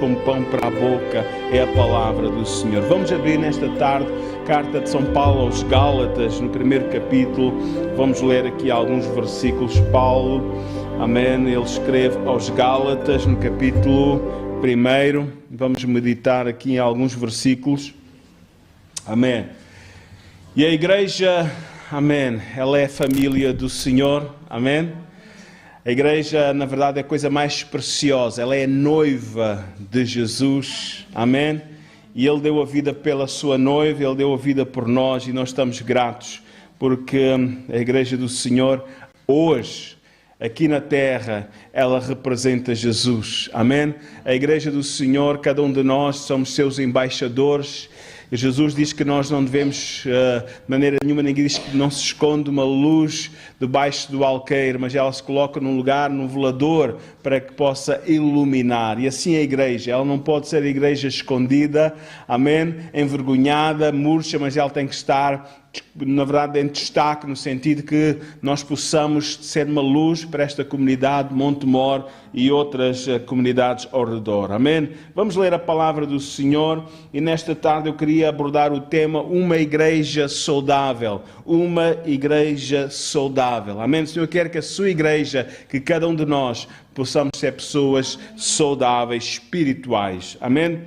como pão para a boca é a palavra do Senhor. Vamos abrir nesta tarde carta de São Paulo aos Gálatas, no primeiro capítulo. Vamos ler aqui alguns versículos. Paulo, amém, ele escreve aos Gálatas no capítulo 1. Vamos meditar aqui em alguns versículos. Amém. E a igreja, amém, ela é a família do Senhor, amém. A igreja, na verdade, é a coisa mais preciosa. Ela é noiva de Jesus, amém. E Ele deu a vida pela sua noiva, Ele deu a vida por nós e nós estamos gratos porque a igreja do Senhor, hoje, aqui na terra, ela representa Jesus, amém. A igreja do Senhor, cada um de nós somos seus embaixadores. E Jesus diz que nós não devemos, de maneira nenhuma, ninguém diz que não se esconde uma luz debaixo do alqueire, mas ela se coloca num lugar, num velador, para que possa iluminar. E assim a igreja, ela não pode ser a igreja escondida, amém, envergonhada, murcha, mas ela tem que estar, na verdade, em destaque, no sentido que nós possamos ser uma luz para esta comunidade, Montemor e outras comunidades ao redor. Amém? Vamos ler a palavra do Senhor e nesta tarde eu queria abordar o tema uma igreja saudável. Uma igreja saudável. Amém? O Senhor quer que a sua igreja, que cada um de nós possamos ser pessoas saudáveis, espirituais. Amém?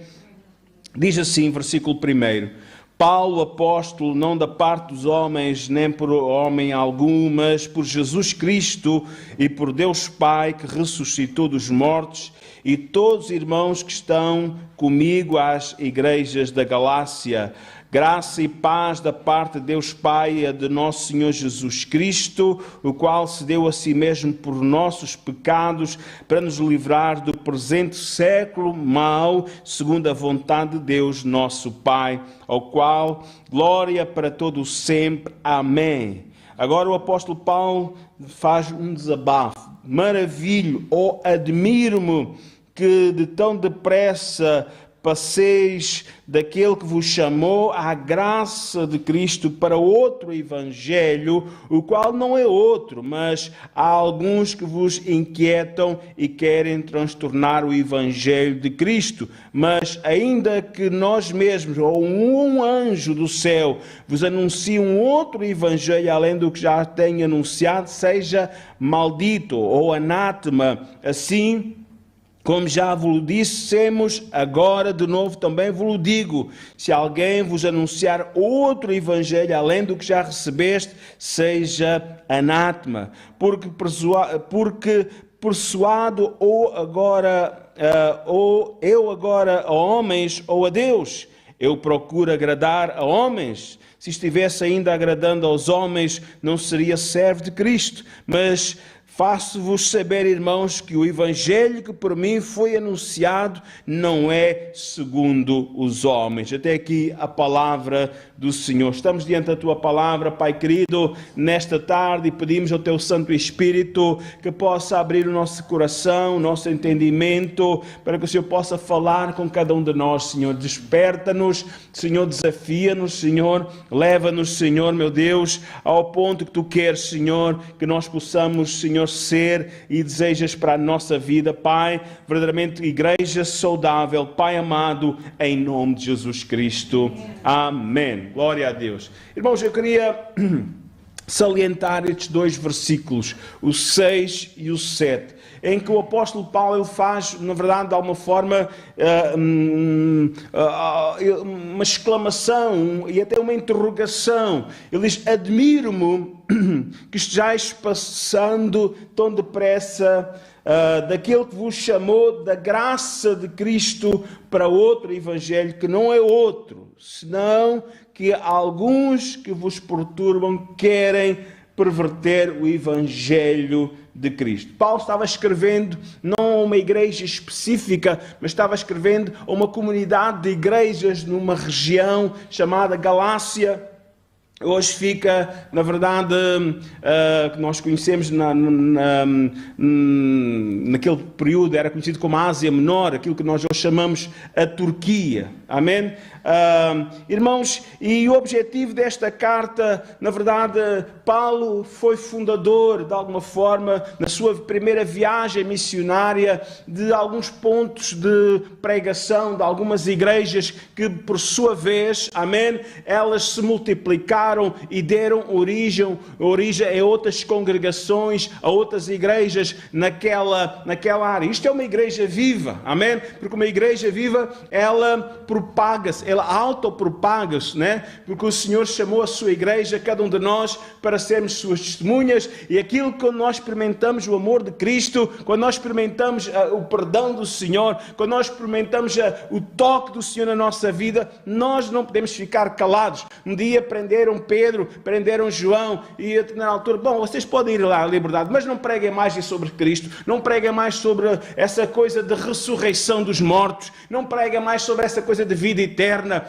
Diz assim, versículo 1. Paulo, apóstolo, não da parte dos homens, nem por homem algum, mas por Jesus Cristo e por Deus Pai, que ressuscitou dos mortos, e todos os irmãos que estão comigo às igrejas da Galácia. Graça e paz da parte de Deus Pai e de nosso Senhor Jesus Cristo, o qual se deu a si mesmo por nossos pecados, para nos livrar do presente século mau, segundo a vontade de Deus, nosso Pai, ao qual glória para todo o sempre. Amém. Agora o apóstolo Paulo faz um desabafo. Maravilho ou admiro-me que de tão depressa passeis daquele que vos chamou à graça de Cristo para outro evangelho, o qual não é outro, mas há alguns que vos inquietam e querem transtornar o evangelho de Cristo. Mas ainda que nós mesmos, ou um anjo do céu, vos anuncie um outro evangelho, além do que já tenho anunciado, seja maldito ou anátema. Assim, como já vos dissemos, agora de novo também vos digo, se alguém vos anunciar outro evangelho além do que já recebeste, seja anátema, porque persuado ou eu agora a homens ou a Deus, eu procuro agradar a homens. Se estivesse ainda agradando aos homens, não seria servo de Cristo, mas faço-vos saber, irmãos, que o evangelho que por mim foi anunciado não é segundo os homens. Até aqui a palavra do Senhor. Estamos diante da Tua palavra, Pai querido, nesta tarde, e pedimos ao Teu Santo Espírito que possa abrir o nosso coração, o nosso entendimento, para que o Senhor possa falar com cada um de nós, Senhor. Desperta-nos, Senhor, desafia-nos, Senhor. Leva-nos, Senhor, meu Deus, ao ponto que Tu queres, Senhor, que nós possamos, Senhor, ser e desejas para a nossa vida, Pai, verdadeiramente igreja saudável, Pai amado, em nome de Jesus Cristo. Amém. Glória a Deus. Irmãos, eu queria salientar estes dois versículos, o 6 e o 7, em que o apóstolo Paulo ele faz, na verdade, de alguma forma, uma exclamação e até uma interrogação. Ele diz: admiro-me que estejais passando tão depressa daquele que vos chamou da graça de Cristo para outro evangelho, que não é outro, senão que alguns que vos perturbam querem perverter o evangelho de Cristo. Paulo estava escrevendo não a uma igreja específica, mas estava escrevendo a uma comunidade de igrejas numa região chamada Galácia. Hoje fica, na verdade, que nós conhecemos naquele período, era conhecido como a Ásia Menor, aquilo que nós hoje chamamos a Turquia. Amém? Irmãos, e o objetivo desta carta, na verdade, Paulo foi fundador, de alguma forma, na sua primeira viagem missionária, de alguns pontos de pregação, de algumas igrejas que, por sua vez, amém, elas se multiplicaram e deram origem a outras congregações, a outras igrejas naquela área. Isto é uma igreja viva, amém? Porque uma igreja viva, ela propaga-se, ela autopropaga-se, né? Porque o Senhor chamou a sua igreja, cada um de nós, para sermos suas testemunhas, e aquilo que nós experimentamos o amor de Cristo, quando nós experimentamos o perdão do Senhor, quando nós experimentamos o toque do Senhor na nossa vida, nós não podemos ficar calados. Um dia prenderam Pedro, prenderam João, e na altura, bom, vocês podem ir lá à liberdade, mas não preguem mais sobre Cristo, não preguem mais sobre essa coisa de ressurreição dos mortos, não preguem mais sobre essa coisa de vida eterna.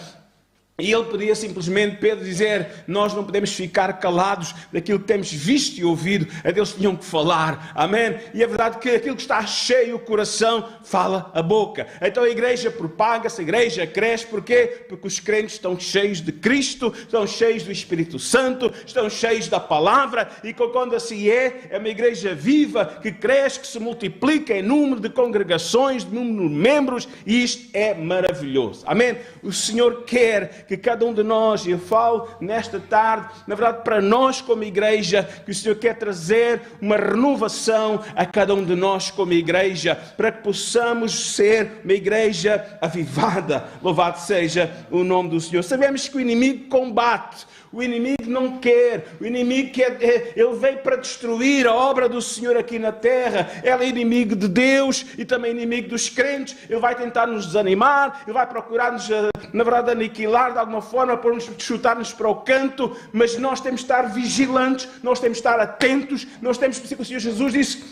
E ele podia simplesmente, Pedro, dizer, nós não podemos ficar calados daquilo que temos visto e ouvido, a Deus tinham que falar, amém? E é verdade que aquilo que está cheio o coração, fala a boca. Então a igreja propaga-se, a igreja cresce, porquê? Porque os crentes estão cheios de Cristo, estão cheios do Espírito Santo, estão cheios da palavra, e quando assim é uma igreja viva, que cresce, que se multiplica em número de congregações, de número de membros, e isto é maravilhoso, amém? O Senhor quer que cada um de nós, e eu falo nesta tarde, na verdade para nós como igreja, que o Senhor quer trazer uma renovação a cada um de nós como igreja, para que possamos ser uma igreja avivada. Louvado seja o nome do Senhor. Sabemos que o inimigo combate, o inimigo não quer, o inimigo quer, ele veio para destruir a obra do Senhor aqui na terra. Ele é inimigo de Deus e também inimigo dos crentes. Ele vai tentar nos desanimar, ele vai procurar-nos, na verdade, aniquilar de alguma forma, para nos chutar-nos para o canto, mas nós temos de estar vigilantes, nós temos de estar atentos, nós temos, por isso que o Senhor Jesus disse,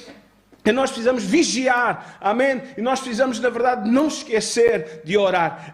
que nós precisamos vigiar, amém? E nós precisamos, na verdade, não esquecer de orar.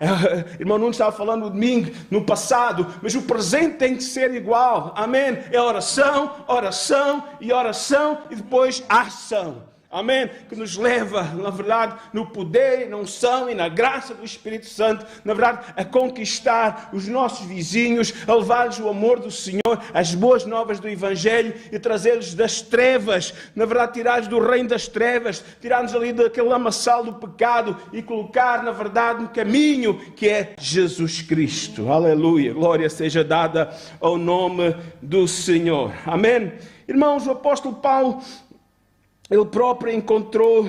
Irmão Nuno estava falando no domingo, no passado, mas o presente tem que ser igual, amém? É oração, oração e oração, e depois ação. Amém? Que nos leva, na verdade, no poder, na unção e na graça do Espírito Santo, na verdade, a conquistar os nossos vizinhos, a levar-lhes o amor do Senhor, as boas novas do Evangelho e trazê-los das trevas, na verdade, tirar-los do reino das trevas, tirar-nos ali daquele lamaçal do pecado e colocar, na verdade, no caminho que é Jesus Cristo. Aleluia! Glória seja dada ao nome do Senhor. Amém? Irmãos, o apóstolo Paulo, ele próprio encontrou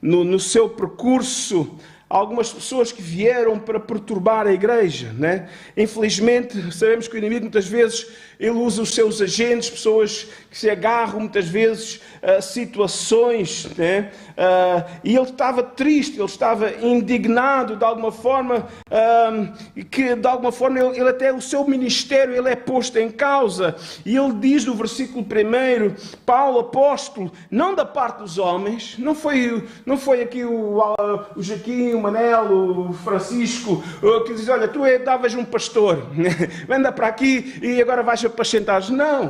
no seu percurso algumas pessoas que vieram para perturbar a igreja, né? Infelizmente, sabemos que o inimigo muitas vezes ele usa os seus agentes, pessoas que se agarram muitas vezes a situações, né? E ele estava triste, ele estava indignado de alguma forma, e que de alguma forma ele até o seu ministério ele é posto em causa. E ele diz no versículo 1, Paulo, apóstolo, não da parte dos homens, não foi aqui o Joaquim, o Manel, o Francisco, que diz, olha, tu davas um pastor, anda para aqui e agora vais apacentar.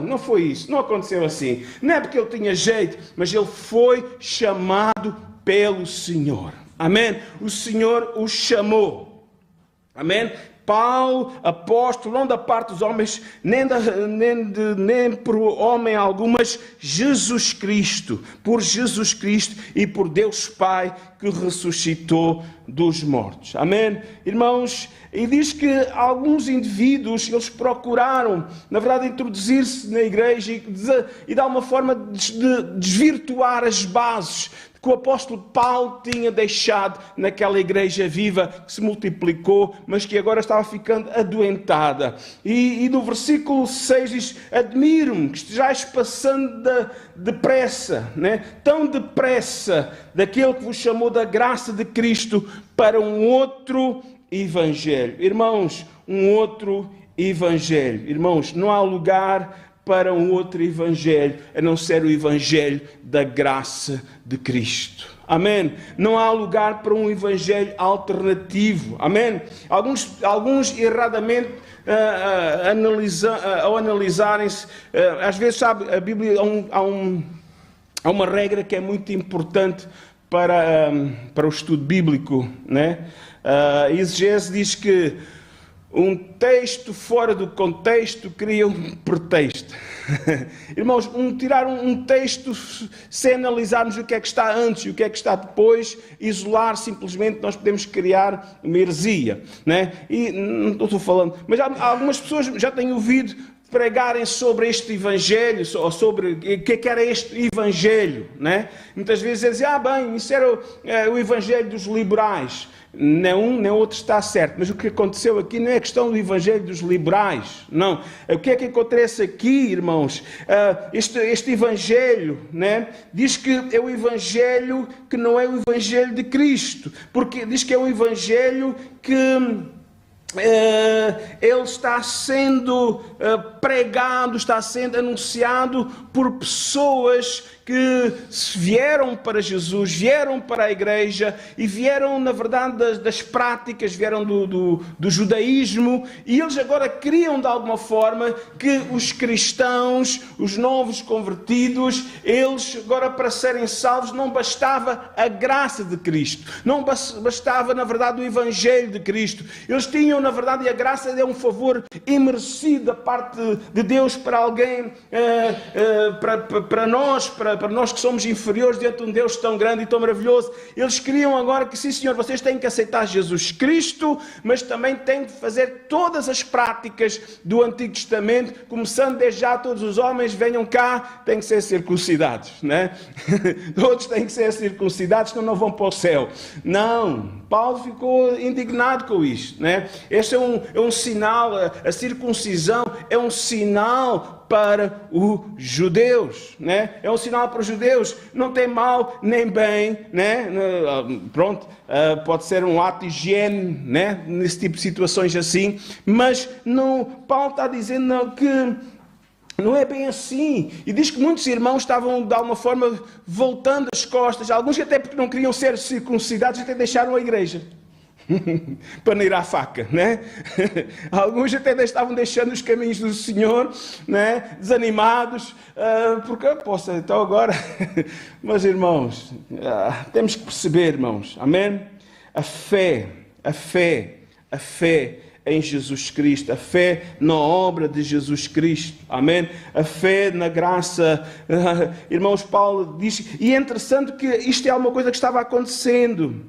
Não foi isso, não aconteceu assim. Não é porque ele tinha jeito, mas ele foi chamado pelo Senhor. Amém? O Senhor o chamou. Amém? Paulo, apóstolo, não da parte dos homens, nem por homem algum, mas Jesus Cristo, por Jesus Cristo e por Deus Pai que ressuscitou dos mortos. Amém? Irmãos, e diz que alguns indivíduos, eles procuraram, na verdade, introduzir-se na igreja e de alguma forma desvirtuar as bases que o apóstolo Paulo tinha deixado naquela igreja viva que se multiplicou, mas que agora estava ficando adoentada. E no versículo 6 diz, admiro-me que estejais passando depressa, né? Tão depressa, daquele que vos chamou da graça de Cristo para um outro evangelho. Irmãos, um outro evangelho. Irmãos, não há lugar para um outro evangelho, a não ser o evangelho da graça de Cristo. Amém? Não há lugar para um evangelho alternativo. Amém? Alguns erradamente, ao analisarem-se, às vezes, sabe, a Bíblia há uma regra que é muito importante para o estudo bíblico, né? A exegese diz que um texto fora do contexto cria um pretexto. Irmãos, tirar um texto sem analisarmos o que é que está antes e o que é que está depois, isolar simplesmente, nós podemos criar uma heresia, né? E não estou falando, mas algumas pessoas já têm ouvido pregarem sobre este Evangelho, ou sobre o que era este Evangelho, né? Muitas vezes dizem, bem, isso era o Evangelho dos liberais. Nem um nem outro está certo, mas o que aconteceu aqui não é questão do Evangelho dos liberais, não. O que é que acontece aqui, irmãos? Este Evangelho, né, diz que é o Evangelho que não é o Evangelho de Cristo, porque diz que é um Evangelho que ele está sendo pregado, está sendo anunciado por pessoas que vieram para Jesus, vieram para a igreja e vieram, na verdade, das práticas, vieram do judaísmo, e eles agora queriam de alguma forma que os cristãos, os novos convertidos, eles agora para serem salvos não bastava a graça de Cristo, não bastava na verdade o Evangelho de Cristo, eles tinham na verdade, e a graça é um favor imerecido da parte de Deus para alguém, para nós que somos inferiores diante de um Deus tão grande e tão maravilhoso. Eles queriam agora que, sim senhor, vocês têm que aceitar Jesus Cristo, mas também têm que fazer todas as práticas do Antigo Testamento, começando desde já, todos os homens venham cá, têm que ser circuncidados, né? Todos têm que ser circuncidados, senão não vão para o céu. Não, Paulo ficou indignado com isto, né? Este é um sinal, a circuncisão é um sinal para os judeus, né? É um sinal para os judeus, não tem mal nem bem, né? Pronto, pode ser um ato de higiene, né? Nesse tipo de situações assim, mas não, Paulo está dizendo que não é bem assim. E diz que muitos irmãos estavam de alguma forma voltando as costas, alguns até porque não queriam ser circuncidados, até deixaram a igreja. Para não ir à faca, né? Alguns até estavam deixando os caminhos do Senhor, né? Desanimados, porque eu posso, então agora, mas irmãos, temos que perceber, irmãos, amém? A fé em Jesus Cristo, a fé na obra de Jesus Cristo, amém? A fé na graça, irmãos, Paulo diz, e é interessante que isto é uma coisa que estava acontecendo.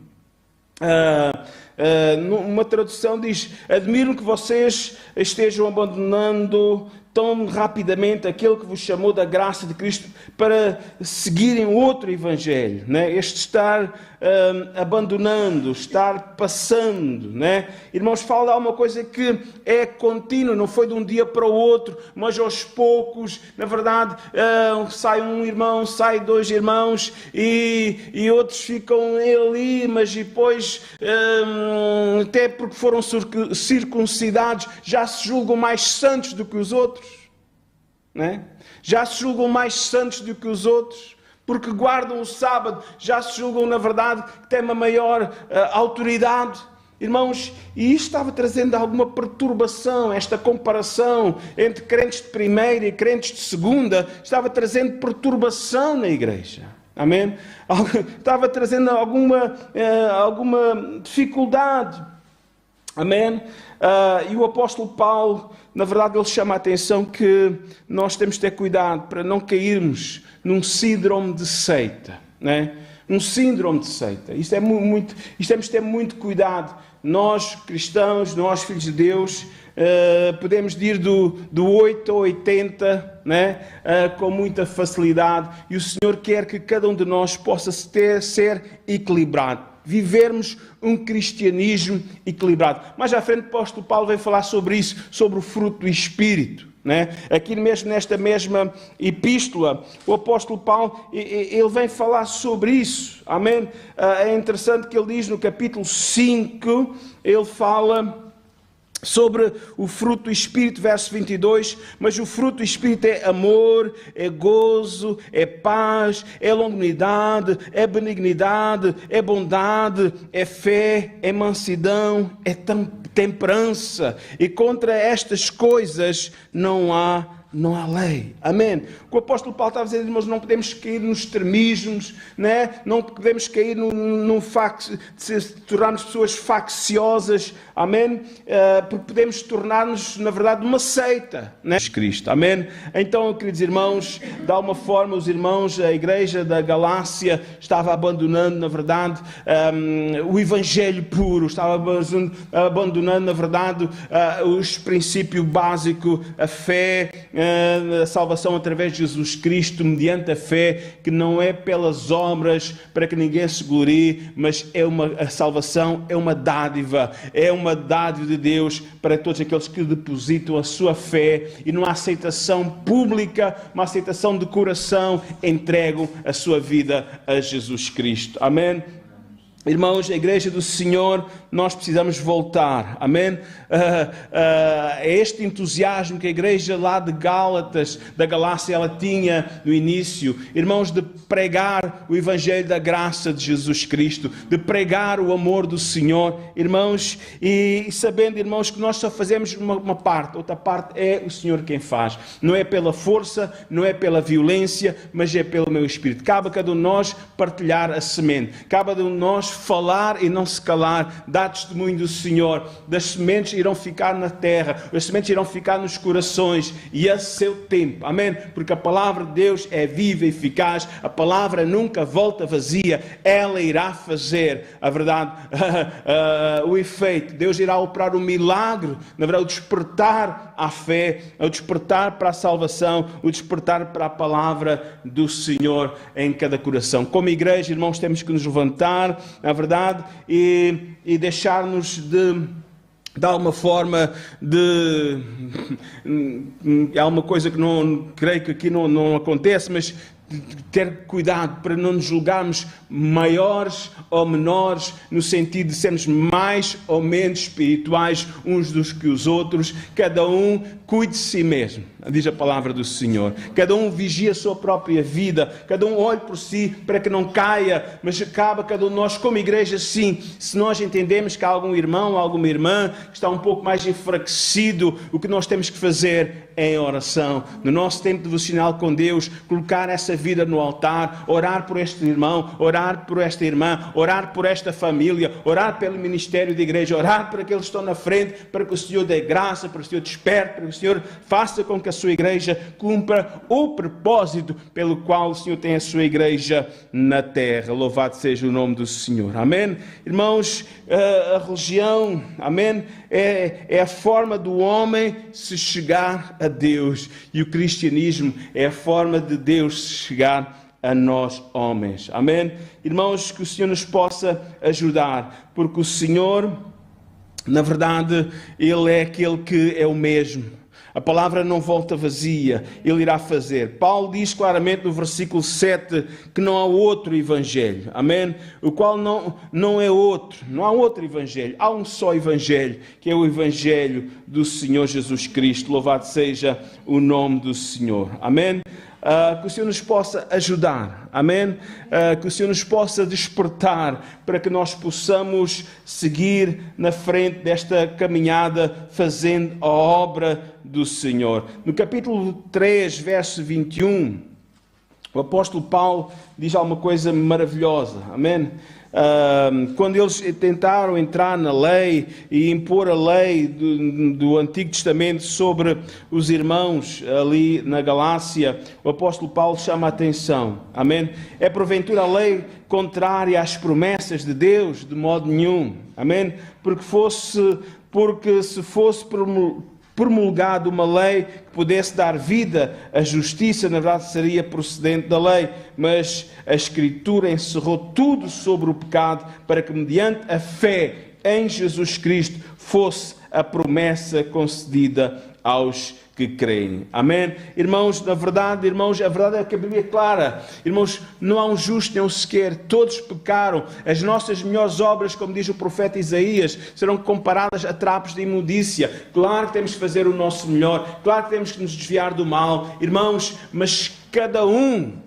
Numa tradução diz, admiro que vocês estejam abandonando tão rapidamente aquele que vos chamou da graça de Cristo para seguirem outro evangelho, né? Este estar abandonando, estar passando, né? Irmãos, fala uma coisa que é contínua, não foi de um dia para o outro, mas aos poucos, na verdade, sai um irmão, sai dois irmãos e outros ficam ali, mas depois, até porque foram circuncidados, já se julgam mais santos do que os outros, né? Já se julgam mais santos do que os outros, porque guardam o sábado, já se julgam, na verdade, que têm uma maior autoridade. Irmãos, e isto estava trazendo alguma perturbação, esta comparação entre crentes de primeira e crentes de segunda, estava trazendo perturbação na igreja. Amém? Estava trazendo alguma dificuldade. Amém? E o apóstolo Paulo, na verdade, ele chama a atenção que nós temos de ter cuidado para não cairmos num síndrome de seita, né? Um síndrome de seita. Isto temos de ter muito cuidado. Nós, cristãos, nós, filhos de Deus, podemos ir do 8 ao 80, né? Com muita facilidade. E o Senhor quer que cada um de nós possa ser equilibrado. Vivermos um cristianismo equilibrado. Mais à frente o apóstolo Paulo vai falar sobre isso, sobre o fruto do Espírito, né? Aqui mesmo nesta mesma epístola, o apóstolo Paulo, ele vem falar sobre isso, amém? É interessante que ele diz no capítulo 5, ele fala sobre o fruto do Espírito, verso 22, mas o fruto do Espírito é amor, é gozo, é paz, é longanimidade, é benignidade, é bondade, é fé, é mansidão, é temperança, e contra estas coisas não há não há lei. Amém? O que o apóstolo Paulo estava a dizer, irmãos, não podemos cair nos extremismos, né? Não podemos cair num facto de tornarmos pessoas facciosas, amém? Porque podemos tornar-nos, na verdade, uma seita, né? Cristo, amém? Então, queridos irmãos, de alguma forma, os irmãos, a igreja da Galácia estava abandonando, na verdade, o evangelho puro, estava abandonando, na verdade, os princípios básicos, a fé, a salvação através de Jesus Cristo, mediante a fé, que não é pelas obras para que ninguém se glorie, mas a salvação é uma dádiva de Deus para todos aqueles que depositam a sua fé e numa aceitação pública, uma aceitação de coração, entregam a sua vida a Jesus Cristo. Amém? Irmãos, a igreja do Senhor, nós precisamos voltar, amém? É este entusiasmo que a igreja lá de Gálatas, da Galácia, ela tinha no início, irmãos, de pregar o evangelho da graça de Jesus Cristo, de pregar o amor do Senhor, irmãos, e sabendo, irmãos, que nós só fazemos uma parte, outra parte é o Senhor quem faz, não é pela força, não é pela violência, mas é pelo meu Espírito. Cabe a cada um de nós partilhar a semente, cabe a cada um de nós falar e não se calar, dar testemunho do Senhor. Das sementes irão ficar na terra, as sementes irão ficar nos corações, e a seu tempo, amém? Porque a palavra de Deus é viva e eficaz, a palavra nunca volta vazia, ela irá fazer, a verdade, o efeito. Deus irá operar o milagre, na verdade, o despertar à fé, o despertar para a salvação, o despertar para a palavra do Senhor em cada coração. Como igreja, irmãos, temos que nos levantar, na verdade, e deixar-nos de alguma forma há uma coisa que não creio que aqui não acontece, mas ter cuidado para não nos julgarmos maiores ou menores, no sentido de sermos mais ou menos espirituais uns dos que os outros. Cada um cuide de si mesmo, diz a palavra do Senhor. Cada um vigie a sua própria vida, cada um olhe por si para que não caia, mas acaba cada um de nós como igreja, sim, se nós entendemos que há algum irmão, alguma irmã que está um pouco mais enfraquecido, o que nós temos que fazer é em oração, no nosso tempo devocional com Deus, colocar essa vida no altar, orar por este irmão, orar por esta irmã, orar por esta família, orar pelo ministério da igreja, orar por aqueles que estão na frente, para que o Senhor dê graça, para que o Senhor desperte, para que o Senhor faça com que a sua igreja cumpra o propósito pelo qual o Senhor tem a sua igreja na terra. Louvado seja o nome do Senhor. Amém? Irmãos, a religião, amém, é a forma do homem se chegar a Deus, e o cristianismo é a forma de Deus se chegar a nós homens. Amém? Irmãos, que o Senhor nos possa ajudar, porque o Senhor, na verdade, Ele é aquele que é o mesmo. A palavra não volta vazia, Ele irá fazer. Paulo diz claramente no versículo 7 que não há outro evangelho, amém? O qual não é outro, não há outro evangelho, há um só evangelho, que é o evangelho do Senhor Jesus Cristo. Louvado seja o nome do Senhor, amém? Que o Senhor nos possa ajudar, amém? Que o Senhor nos possa despertar para que nós possamos seguir na frente desta caminhada, fazendo a obra do Senhor. No capítulo 3, verso 21, o apóstolo Paulo diz alguma coisa maravilhosa, amém? Quando eles tentaram entrar na lei e impor a lei do Antigo Testamento sobre os irmãos ali na Galácia, o apóstolo Paulo chama a atenção, amém? É porventura a lei contrária às promessas de Deus? De modo nenhum, amém? Porque se fosse promulgado uma lei que pudesse dar vida à justiça, na verdade seria procedente da lei, mas a Escritura encerrou tudo sobre o pecado, para que mediante a fé em Jesus Cristo fosse a promessa concedida aos que creem. Amém? Irmãos, na verdade, irmãos, a verdade é que a Bíblia é clara. Irmãos, não há um justo nem um sequer. Todos pecaram. As nossas melhores obras, como diz o profeta Isaías, serão comparadas a trapos de imundícia. Claro que temos que fazer o nosso melhor. Claro que temos que nos desviar do mal. Irmãos, mas cada um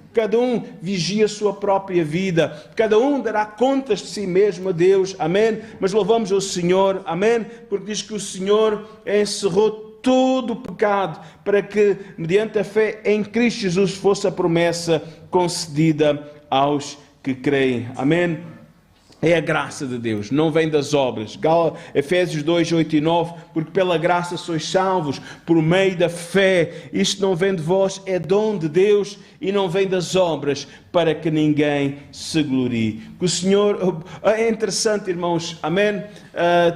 vigia a sua própria vida. Cada um dará contas de si mesmo a Deus. Amém? Mas louvamos ao Senhor. Amém? Porque diz que o Senhor encerrou todo o pecado, para que, mediante a fé em Cristo Jesus, fosse a promessa concedida aos que creem. Amém? É a graça de Deus, não vem das obras. Efésios 2, 8 e 9, porque pela graça sois salvos, por meio da fé. Isto não vem de vós, é dom de Deus e não vem das obras, para que ninguém se glorie. Que o Senhor, é interessante, irmãos, amém?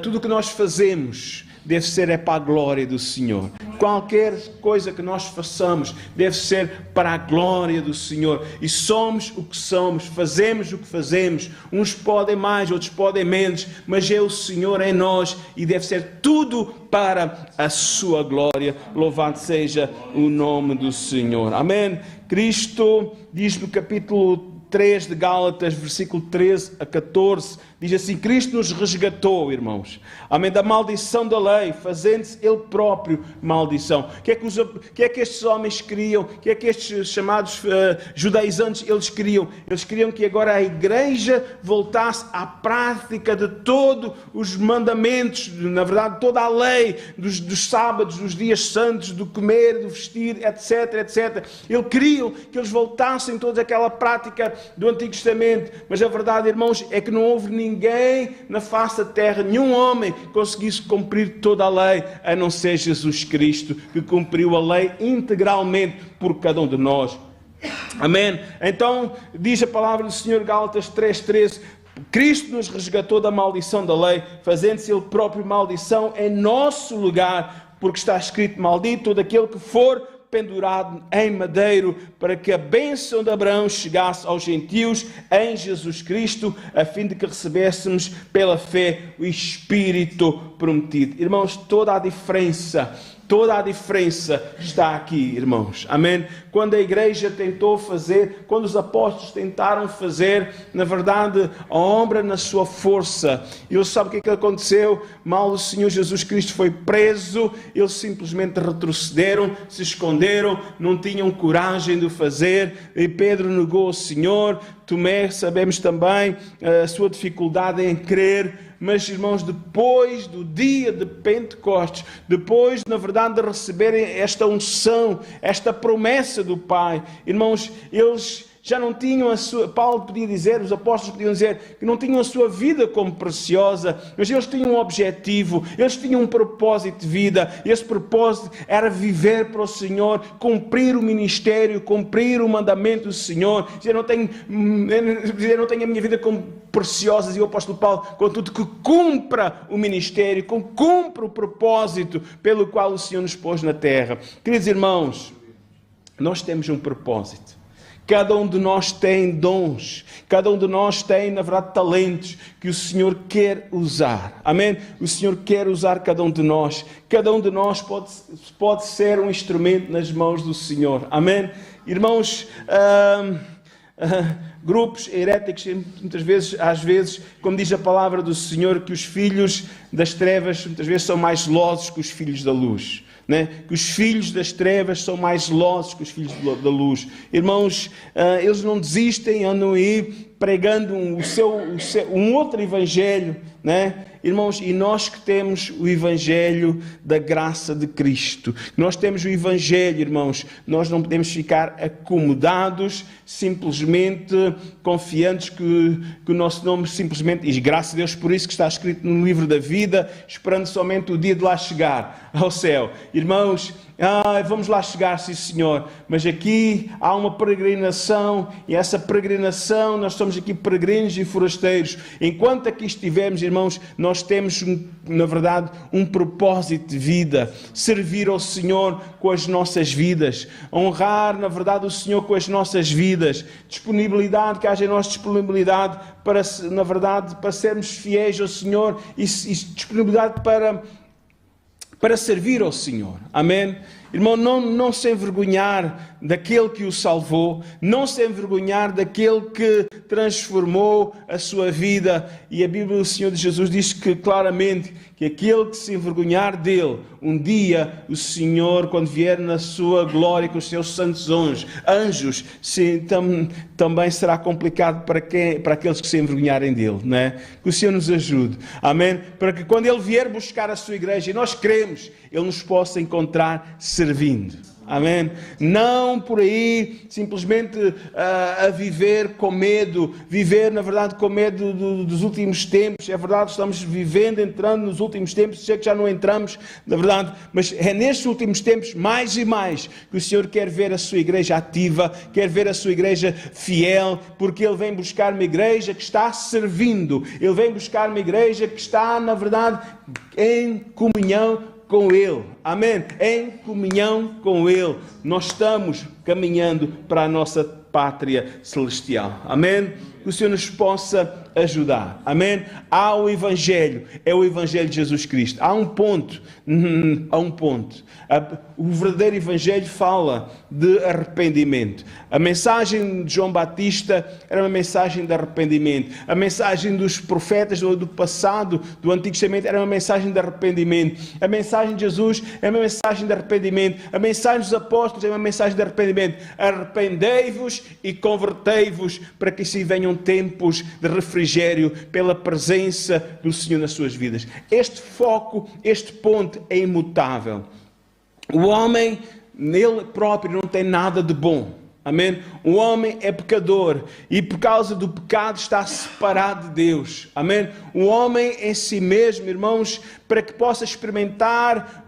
Tudo o que nós fazemos deve ser para a glória do Senhor. Qualquer coisa que nós façamos deve ser para a glória do Senhor. E somos o que somos, fazemos o que fazemos. Uns podem mais, outros podem menos, mas é o Senhor em nós e deve ser tudo para a sua glória. Louvado seja o nome do Senhor. Amém? Cristo diz no capítulo 3 de Gálatas, versículo 13 a 14, diz assim: Cristo nos resgatou, irmãos, amém, da maldição da lei, fazendo-se Ele próprio maldição. O que é que estes homens queriam? O que é que estes chamados judaizantes eles queriam? Eles queriam que agora a igreja voltasse à prática de todos os mandamentos, na verdade toda a lei, dos sábados, dos dias santos, do comer, do vestir, etc, etc. Eles queriam que eles voltassem toda aquela prática do Antigo Testamento, mas a verdade, irmãos, é que não houve ninguém na face da terra, nenhum homem conseguisse cumprir toda a lei, a não ser Jesus Cristo, que cumpriu a lei integralmente por cada um de nós. Amém? Então, diz a palavra do Senhor, Gálatas 3:13, Cristo nos resgatou da maldição da lei, fazendo-se Ele próprio maldição em nosso lugar, porque está escrito: maldito todo aquele que for pendurado em madeiro, para que a bênção de Abraão chegasse aos gentios em Jesus Cristo, a fim de que recebêssemos pela fé o Espírito prometido. Irmãos, toda a diferença está aqui, irmãos. Amém? Quando a igreja tentou fazer, quando os apóstolos tentaram fazer, na verdade, a obra na sua força, eles sabem o que aconteceu? Mal o Senhor Jesus Cristo foi preso, eles simplesmente retrocederam, se esconderam, não tinham coragem de o fazer, e Pedro negou o Senhor. Tomé, sabemos também a sua dificuldade em crer. Mas, irmãos, depois do dia de Pentecostes, depois, na verdade, de receberem esta unção, esta promessa do Pai, irmãos, eles já não tinham a sua, Paulo podia dizer, os apóstolos podiam dizer, que não tinham a sua vida como preciosa, mas eles tinham um objetivo, eles tinham um propósito de vida, e esse propósito era viver para o Senhor, cumprir o ministério, cumprir o mandamento do Senhor. Eu não tenho a minha vida como preciosa, dizia o apóstolo Paulo, contudo que cumpra o ministério, cumpra o propósito pelo qual o Senhor nos pôs na terra. Queridos irmãos, nós temos um propósito. Cada um de nós tem dons, cada um de nós tem, na verdade, talentos que o Senhor quer usar. Amém? O Senhor quer usar cada um de nós. Cada um de nós pode ser um instrumento nas mãos do Senhor. Amém? Irmãos, grupos heréticos, às vezes, como diz a palavra do Senhor, que os filhos das trevas muitas vezes são mais zelosos que os filhos da luz. Né? Que os filhos das trevas são mais zelosos que os filhos da luz. Irmãos, eles não desistem, andam aí pregando um outro evangelho, né? Irmãos, e nós que temos o evangelho da graça de Cristo, nós temos o evangelho, irmãos, nós não podemos ficar acomodados, simplesmente confiantes que o nosso nome simplesmente diz, graças a Deus por isso que está escrito no livro da vida, esperando somente o dia de lá chegar ao céu. Irmãos, vamos lá chegar, sim Senhor, mas aqui há uma peregrinação, e essa peregrinação, nós somos aqui peregrinos e forasteiros. Enquanto aqui estivermos, irmãos, nós temos, na verdade, um propósito de vida, servir ao Senhor com as nossas vidas, honrar, na verdade, o Senhor com as nossas vidas, disponibilidade, que haja em nós disponibilidade para, na verdade, para sermos fiéis ao Senhor e disponibilidade para servir ao Senhor. Amém? Irmão, não se envergonhar daquele que o salvou, não se envergonhar daquele que transformou a sua vida. E a Bíblia do Senhor de Jesus diz que claramente que aquele que se envergonhar dele, um dia o Senhor, quando vier na sua glória com os seus santos anjos, também será complicado para aqueles que se envergonharem dele, não é? Que o Senhor nos ajude, amém? Para que quando ele vier buscar a sua igreja, e nós queremos, ele nos possa encontrar servindo. Amém? Não por aí simplesmente a viver com medo, viver na verdade com medo dos últimos tempos. É verdade, estamos vivendo, entrando nos últimos tempos, sei que já não entramos, na verdade, mas é nestes últimos tempos mais e mais que o Senhor quer ver a sua igreja ativa, quer ver a sua igreja fiel, porque Ele vem buscar uma igreja que está servindo, Ele vem buscar uma igreja que está na verdade em comunhão com Ele, amém? Em comunhão com Ele, nós estamos caminhando para a nossa pátria celestial, amém? Que o Senhor nos possa ajudar, amém? Há o Evangelho, é o Evangelho de Jesus Cristo. Há um ponto. O verdadeiro Evangelho fala de arrependimento. A mensagem de João Batista era uma mensagem de arrependimento. A mensagem dos profetas do passado, do Antigo Testamento, era uma mensagem de arrependimento. A mensagem de Jesus é uma mensagem de arrependimento. A mensagem dos apóstolos é uma mensagem de arrependimento. Arrependei-vos e convertei-vos para que assim venham tempos de refrigério pela presença do Senhor nas suas vidas. Este foco, este ponto é imutável. O homem, nele próprio, não tem nada de bom. Amém? O homem é pecador e por causa do pecado está separado de Deus. Amém? O homem em si mesmo, irmãos, para que possa experimentar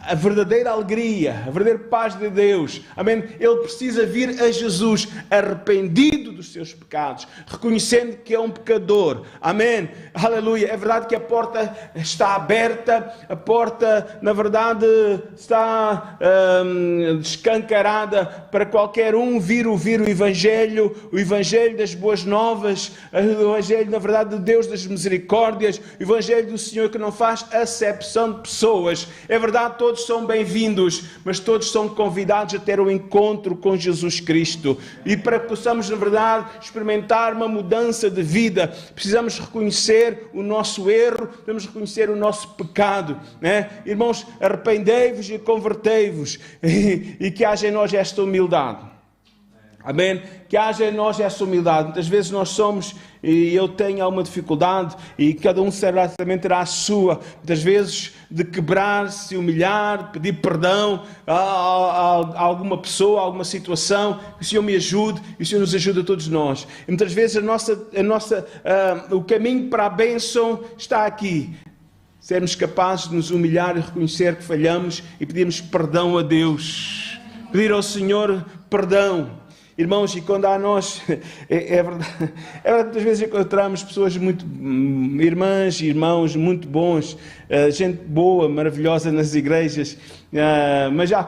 a verdadeira alegria, a verdadeira paz de Deus. Amém? Ele precisa vir a Jesus arrependido dos seus pecados, reconhecendo que é um pecador. Amém? Aleluia. É verdade que a porta está aberta, a porta, na verdade, está escancarada para qualquer um vir ouvir o Evangelho das boas novas, o Evangelho, na verdade, de Deus das misericórdias, o Evangelho do Senhor que não faz acepção de pessoas. É verdade, todos são bem-vindos, mas todos são convidados a ter um encontro com Jesus Cristo. E para que possamos, na verdade, experimentar uma mudança de vida, precisamos reconhecer o nosso erro, precisamos reconhecer o nosso pecado, né? Irmãos, arrependei-vos e convertei-vos, e que haja em nós esta humildade. Amém? Que haja em nós essa humildade. Muitas vezes nós somos, e eu tenho alguma dificuldade, e cada um certamente terá a sua, muitas vezes de quebrar-se, humilhar, pedir perdão a alguma pessoa, a alguma situação, que o Senhor me ajude, e o Senhor nos ajude a todos nós. E muitas vezes o caminho para a bênção está aqui. Sermos capazes de nos humilhar e reconhecer que falhamos e pedirmos perdão a Deus. Pedir ao Senhor perdão. Irmãos, e quando há nós, é verdade, muitas vezes encontramos pessoas muito, irmãs e irmãos muito bons, gente boa, maravilhosa nas igrejas, mas há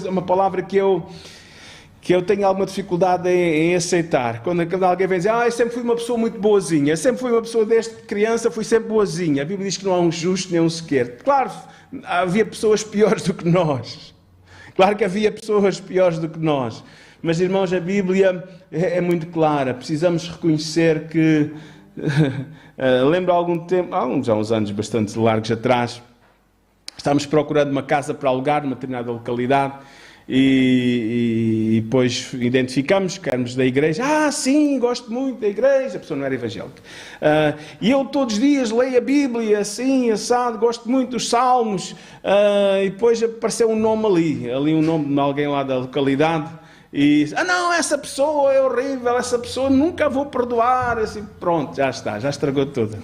uma palavra que eu tenho alguma dificuldade em aceitar. Quando alguém vem dizer, eu sempre fui uma pessoa muito boazinha, eu sempre fui uma pessoa desde criança, fui sempre boazinha. A Bíblia diz que não há um justo nem um sequer. Claro, havia pessoas piores do que nós. Claro que havia pessoas piores do que nós. Mas, irmãos, a Bíblia é muito clara. Precisamos reconhecer que... lembro há algum tempo, já uns anos bastante largos atrás, estávamos procurando uma casa para alugar numa determinada localidade e depois identificamos que éramos da igreja. Sim, gosto muito da igreja. A pessoa não era evangélica. E eu todos os dias leio a Bíblia, assim, assado, gosto muito dos Salmos. E depois apareceu um nome ali um nome de alguém lá da localidade. E não, essa pessoa é horrível, essa pessoa nunca vou perdoar. Assim, pronto, já está, já estragou tudo.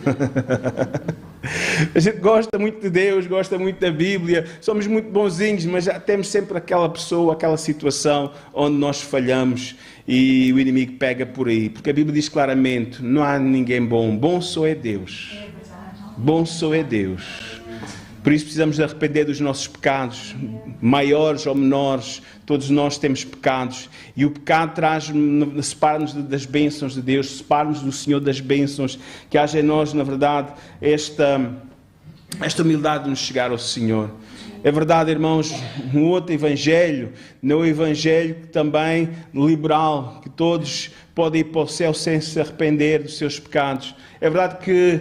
A gente gosta muito de Deus, gosta muito da Bíblia, somos muito bonzinhos, mas já temos sempre aquela pessoa, aquela situação onde nós falhamos e o inimigo pega por aí. Porque a Bíblia diz claramente, não há ninguém bom, bom só é Deus. Bom só é Deus. Por isso precisamos de arrepender dos nossos pecados, maiores ou menores. Todos nós temos pecados. E o pecado separa-nos das bênçãos de Deus, separa-nos do Senhor das bênçãos. Que haja em nós, na verdade, esta humildade de nos chegar ao Senhor. É verdade, irmãos, um outro evangelho, não o evangelho também liberal, que todos podem ir para o céu sem se arrepender dos seus pecados. É verdade que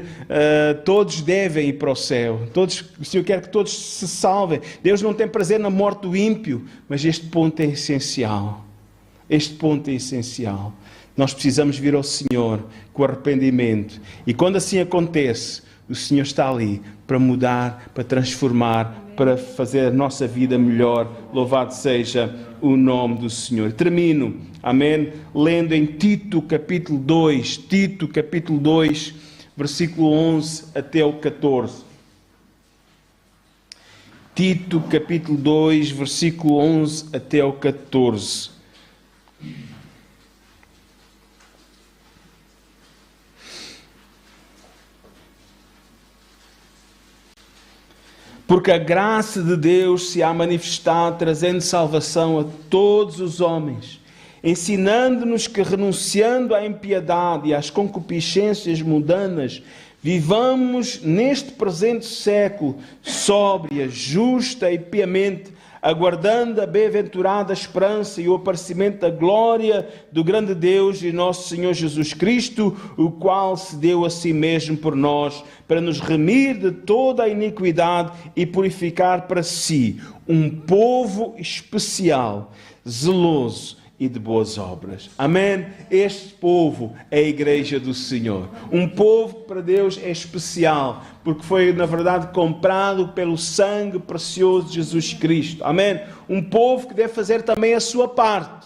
todos devem ir para o céu. Todos, o Senhor quer que todos se salvem. Deus não tem prazer na morte do ímpio, mas este ponto é essencial. Este ponto é essencial. Nós precisamos vir ao Senhor com arrependimento. E quando assim acontece, o Senhor está ali para mudar, para transformar, para fazer a nossa vida melhor. Louvado seja o nome do Senhor. Termino, amém, lendo em Tito capítulo 2, Tito capítulo 2, versículo 11 até o 14. Tito capítulo 2, versículo 11 até o 14. Porque a graça de Deus se há manifestado, trazendo salvação a todos os homens, ensinando-nos que, renunciando à impiedade e às concupiscências mundanas, vivamos neste presente século sóbria, justa e piamente, aguardando a bem-aventurada esperança e o aparecimento da glória do grande Deus e nosso Senhor Jesus Cristo, o qual se deu a si mesmo por nós, para nos remir de toda a iniquidade e purificar para si um povo especial, zeloso e de boas obras. Amém? Este povo é a igreja do Senhor. Um povo que para Deus é especial, porque foi, na verdade, comprado pelo sangue precioso de Jesus Cristo. Amém? Um povo que deve fazer também a sua parte.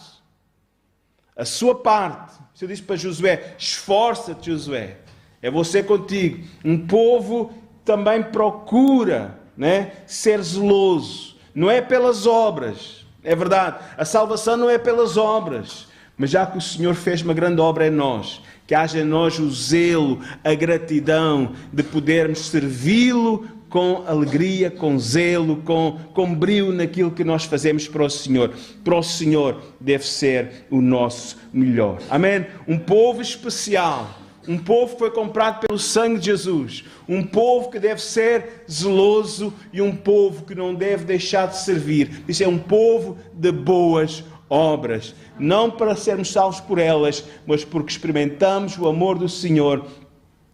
A sua parte. O Senhor disse para Josué, esforça-te, Josué. É você contigo. Um povo também procura, né, ser zeloso. Não é pelas obras. É verdade, a salvação não é pelas obras, mas já que o Senhor fez uma grande obra em nós, que haja em nós o zelo, a gratidão de podermos servi-lo com alegria, com zelo, com brio naquilo que nós fazemos para o Senhor. Para o Senhor deve ser o nosso melhor. Amém? Um povo especial. Um povo que foi comprado pelo sangue de Jesus. Um povo que deve ser zeloso e um povo que não deve deixar de servir. Isso é um povo de boas obras. Não para sermos salvos por elas, mas porque experimentamos o amor do Senhor.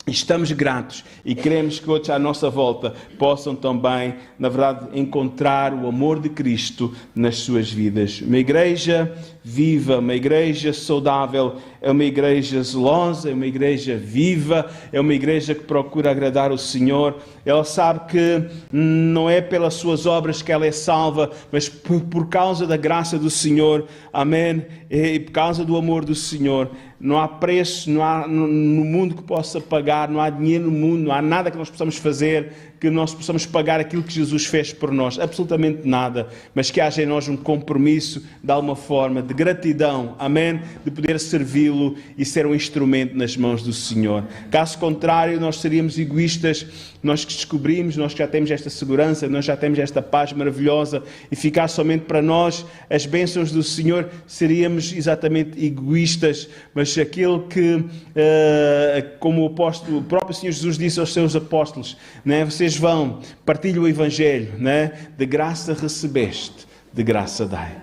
Estamos gratos e queremos que outros à nossa volta possam também, na verdade, encontrar o amor de Cristo nas suas vidas. Uma igreja viva, uma igreja saudável, é uma igreja zelosa, é uma igreja viva, é uma igreja que procura agradar o Senhor. Ela sabe que não é pelas suas obras que ela é salva, mas por causa da graça do Senhor. Amém? E por causa do amor do Senhor. Não há preço, não há no mundo que possa pagar, não há dinheiro no mundo, não há nada que nós possamos fazer, que nós possamos pagar aquilo que Jesus fez por nós. Absolutamente nada. Mas que haja em nós um compromisso, de alguma forma, de gratidão, amém? De poder servi-lo e ser um instrumento nas mãos do Senhor. Caso contrário, nós seríamos egoístas, nós que descobrimos, nós que já temos esta segurança, nós já temos esta paz maravilhosa e ficar somente para nós as bênçãos do Senhor, seríamos exatamente egoístas, mas aquilo que, como o próprio Senhor Jesus disse aos seus apóstolos, né? Vocês vão, partilhem o Evangelho, né? De graça recebeste, de graça dai.